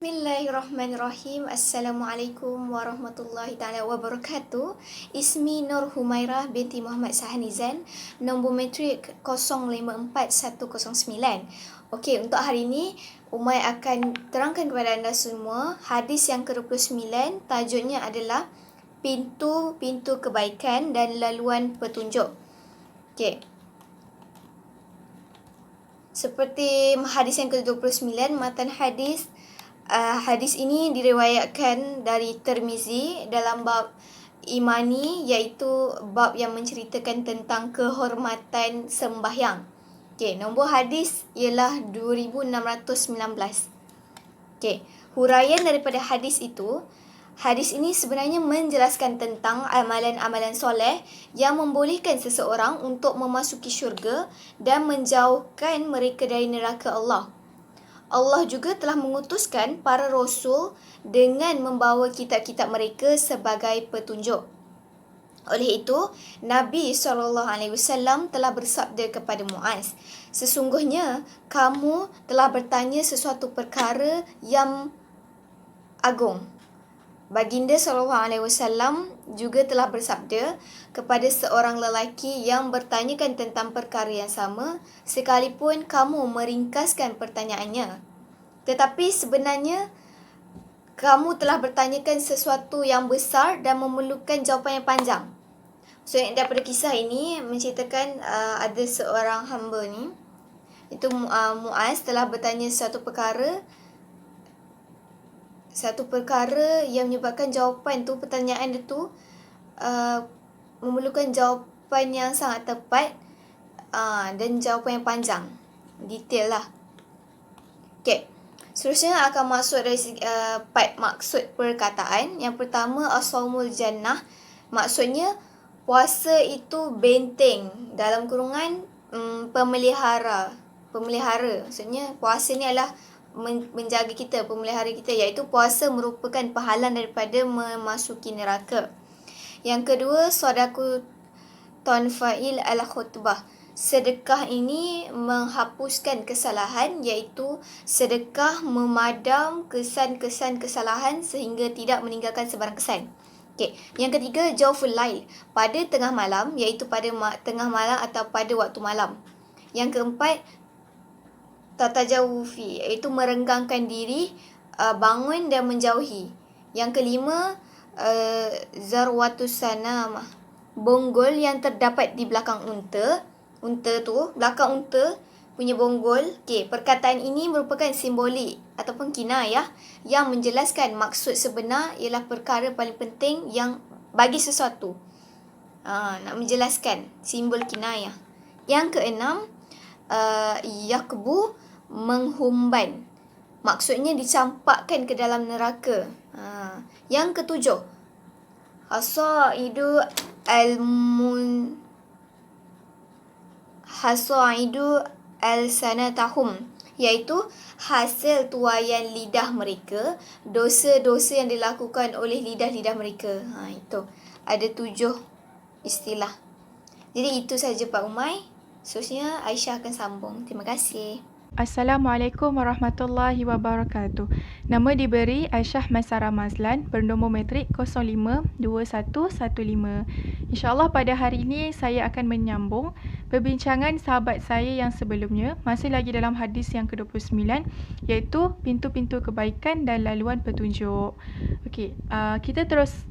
Bismillahirrahmanirrahim. Assalamualaikum warahmatullahi taala wabarakatuh. Ismi Nur Humairah binti Muhammad Sahanizan, nombor matrik 054109. Okey, untuk hari ini Umay akan terangkan kepada anda semua hadis yang ke-29. Tajuknya adalah pintu-pintu kebaikan dan laluan petunjuk. Okey. Seperti hadis yang ke-29, matan hadis ini diriwayatkan dari Tirmizi dalam bab imani, iaitu bab yang menceritakan tentang kehormatan sembahyang. Okey, nombor hadis ialah 2619. Okey, huraian daripada hadis itu, hadis ini sebenarnya menjelaskan tentang amalan-amalan soleh yang membolehkan seseorang untuk memasuki syurga dan menjauhkan mereka dari neraka Allah. Allah juga telah mengutuskan para rasul dengan membawa kitab-kitab mereka sebagai petunjuk. Oleh itu, Nabi SAW telah bersabda kepada Muaz, "Sesungguhnya kamu telah bertanya sesuatu perkara yang agung." Baginda SAW juga telah bersabda kepada seorang lelaki yang bertanyakan tentang perkara yang sama, sekalipun kamu meringkaskan pertanyaannya. Tetapi sebenarnya kamu telah bertanyakan sesuatu yang besar dan memerlukan jawapan yang panjang. So, daripada kisah ini menceritakan ada seorang hamba ni, itu Muaz telah bertanya satu perkara yang menyebabkan jawapan tu, pertanyaan dia tu memerlukan jawapan yang sangat tepat dan jawapan yang panjang, detail lah. Okay, seterusnya akan masuk dari part maksud perkataan. Yang pertama, as-saumul jannah, maksudnya puasa itu benteng, dalam kurungan pemelihara. Maksudnya puasa ni adalah menjaga kita, pemelihara kita, iaitu puasa merupakan pahalan daripada memasuki neraka. Yang kedua, sodaku tonfa'il al-khutbah, sedekah ini menghapuskan kesalahan, iaitu sedekah memadam kesan-kesan kesalahan sehingga tidak meninggalkan sebarang kesan. Okay. Yang ketiga, jawful lail, pada tengah malam, iaitu pada tengah malam atau pada waktu malam. Yang keempat, tatajawufi, iaitu merenggangkan diri, bangun dan menjauhi. Yang kelima, zarwatus sanamah, bonggol yang terdapat di belakang unta. Belakang unta punya bonggol. Okey, perkataan ini merupakan simbolik ataupun kinayah yang menjelaskan maksud sebenar ialah perkara paling penting yang bagi sesuatu. Nak menjelaskan simbol kinayah. Yang keenam, yakbu, menghumban, maksudnya dicampakkan ke dalam neraka. Yang ketujuh, hasaidu al-sanatahum, iaitu hasil tuaian lidah mereka, dosa-dosa yang dilakukan oleh lidah-lidah mereka. Itu ada 7 istilah. Jadi itu sahaja Pak Umay. Seterusnya Aisyah akan sambung. Terima kasih. Assalamualaikum warahmatullahi wabarakatuh. Nama diberi Aisyah Maisarah Mazlan, bernombor matrik 052115. InsyaAllah pada hari ini saya akan menyambung perbincangan sahabat saya yang sebelumnya, masih lagi dalam hadis yang ke-29, iaitu pintu-pintu kebaikan dan laluan petunjuk. Okey, kita terus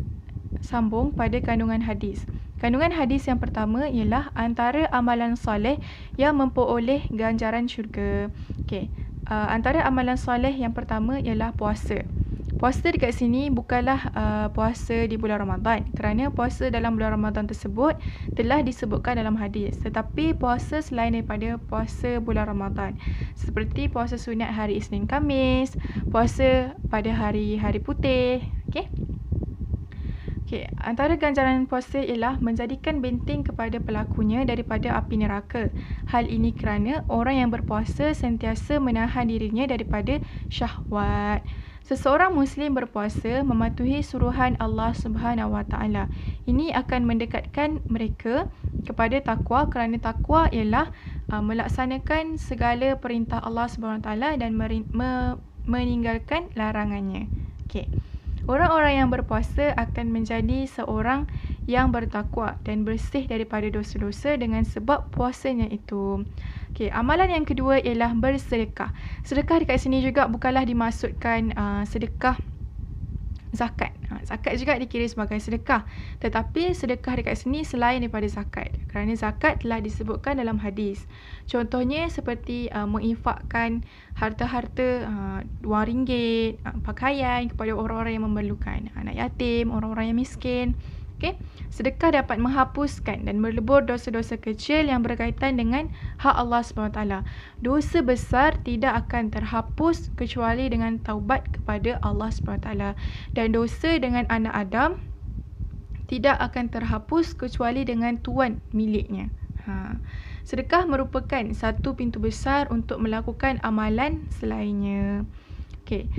sambung pada kandungan hadis. Kandungan hadis yang pertama ialah antara amalan soleh yang memperoleh ganjaran syurga. Okey, antara amalan soleh yang pertama ialah puasa. Puasa dekat sini bukanlah puasa di bulan Ramadan, kerana puasa dalam bulan Ramadan tersebut telah disebutkan dalam hadis, tetapi puasa selain daripada puasa bulan Ramadan, seperti puasa sunat hari Isnin Khamis, puasa pada hari-hari putih. Okey. Antara ganjaran puasa ialah menjadikan benteng kepada pelakunya daripada api neraka. Hal ini kerana orang yang berpuasa sentiasa menahan dirinya daripada syahwat. Seseorang Muslim berpuasa mematuhi suruhan Allah Subhanahu Wa Taala. Ini akan mendekatkan mereka kepada takwa, kerana takwa ialah melaksanakan segala perintah Allah Subhanahu Wa Taala dan meninggalkan larangannya. Okey. Orang-orang yang berpuasa akan menjadi seorang yang bertakwa dan bersih daripada dosa-dosa dengan sebab puasanya itu. Okey, amalan yang kedua ialah bersedekah. Sedekah dekat sini juga bukanlah dimaksudkan sedekah zakat. Zakat juga dikira sebagai sedekah. Tetapi sedekah dekat sini selain daripada zakat. Kerana zakat telah disebutkan dalam hadis. Contohnya seperti menginfakkan harta-harta RM2, pakaian kepada orang-orang yang memerlukan, anak yatim, orang-orang yang miskin. Okay? Sedekah dapat menghapuskan dan melebur dosa-dosa kecil yang berkaitan dengan hak Allah SWT. Dosa besar tidak akan terhapus kecuali dengan taubat kepada Allah SWT. Dan dosa dengan anak Adam tidak akan terhapus kecuali dengan tuan miliknya. Sedekah merupakan satu pintu besar untuk melakukan amalan selainnya. Okay.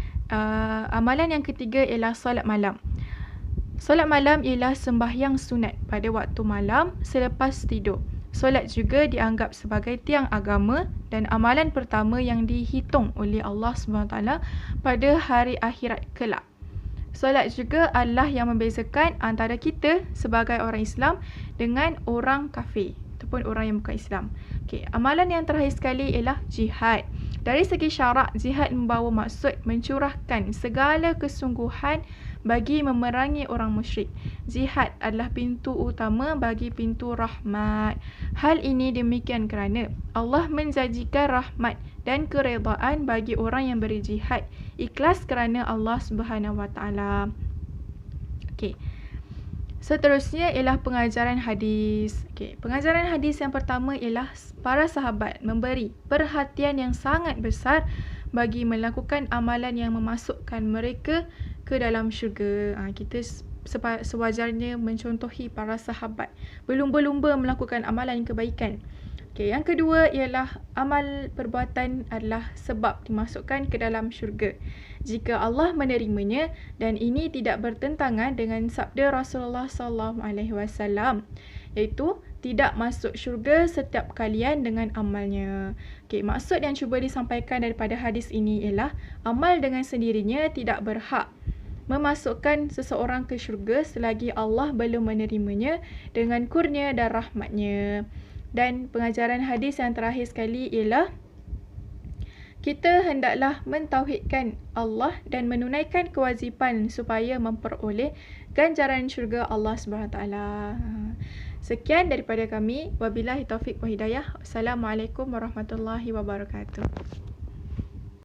Amalan yang ketiga ialah solat malam. Solat malam ialah sembahyang sunat pada waktu malam selepas tidur. Solat juga dianggap sebagai tiang agama dan amalan pertama yang dihitung oleh Allah SWT pada hari akhirat kelak. Solat juga adalah yang membezakan antara kita sebagai orang Islam dengan orang kafir ataupun orang yang bukan Islam. Okay, amalan yang terakhir sekali ialah jihad. Dari segi syarak, jihad membawa maksud mencurahkan segala kesungguhan bagi memerangi orang musyrik. Jihad adalah pintu utama bagi pintu rahmat. Hal ini demikian kerana Allah menjanjikan rahmat dan keredaan bagi orang yang berjihad ikhlas kerana Allah SWT. Okey. Seterusnya ialah pengajaran hadis. Okey, pengajaran hadis yang pertama ialah para sahabat memberi perhatian yang sangat besar bagi melakukan amalan yang memasukkan mereka ke dalam syurga. Kita sewajarnya mencontohi para sahabat, berlumba-lumba melakukan amalan kebaikan. Okay, yang kedua ialah amal perbuatan adalah sebab dimasukkan ke dalam syurga jika Allah menerimanya, dan ini tidak bertentangan dengan sabda Rasulullah SAW, iaitu tidak masuk syurga setiap kalian dengan amalnya. Okay, maksud yang cuba disampaikan daripada hadis ini ialah amal dengan sendirinya tidak berhak memasukkan seseorang ke syurga selagi Allah belum menerimanya dengan kurnia dan rahmatnya. Dan pengajaran hadis yang terakhir sekali ialah kita hendaklah mentauhidkan Allah dan menunaikan kewajipan supaya memperoleh ganjaran syurga Allah SWT. Sekian daripada kami. Wabillahi taufiq wa hidayah. Assalamualaikum warahmatullahi wabarakatuh.